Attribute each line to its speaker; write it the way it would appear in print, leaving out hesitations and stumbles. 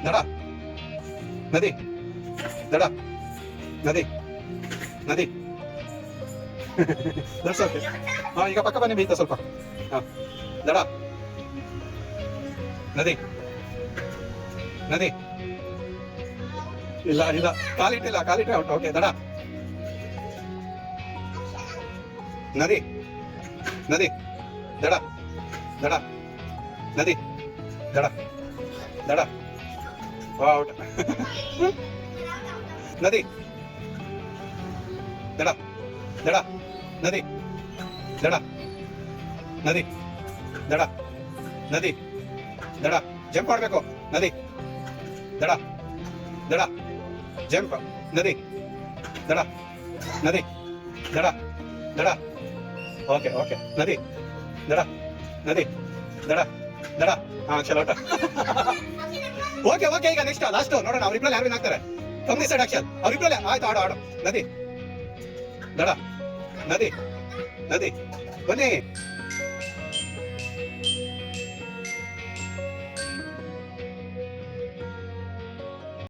Speaker 1: ದಡ ನದಿ ದಡ ನದಿ ನದಿ ದಟ್ಸ್ ಓಕೆ. ಹಾ ಈಗ ಪಕ್ಕ ಬನ್ನಿ ಮೀತ ಸ್ವಲ್ಪ. ಹಾ ದಡ ನದಿ ನದಿ ಇಲ್ಲ ಇಲ್ಲ ಕಾಲಿಟ್ಟೆ ಔಟ್. ಓಕೆ ದಡ ನದಿ ನದಿ ದಡ ದಡ ನದಿ ದಡ ದಡ ಔಟ್. ನದಿ ದಡ ದಡ ನದಿ ದಡ ನದಿ ದಡ ನದಿ ದಡ ಜಂಪ್ ಮಾಡಬೇಕು. ನದಿ ದಡ ದಡ ಜಂಪ್ ನದಿ ದಡ ನದಿ ದಡ ದಡ ಓಕೆ ಓಕೆ ನದಿ ದಡ ನದಿ ದಡ ದಡ. ಹಾ ಚಲೋ ಓಕೆ ಓಕೆ. ಈಗ ನೆಕ್ಸ್ಟ್ ಲಾಸ್ಟ್ ನೋಡೋಣ ಅವ್ರಿಬ್ರಲ್ಲಿ ಯಾರು ಆಗ್ತಾರೆ. ಕಮ್ಮಿ ಸೈಡ್ ಆಕ್ಷನ್ ಅವ್ರಿಬ್ರಲ್ಲೇ. ಆಯ್ತು ಆಡು ಆಡು. ನದಿ ದಡ ನದಿ ನದಿ ಬನ್ನಿ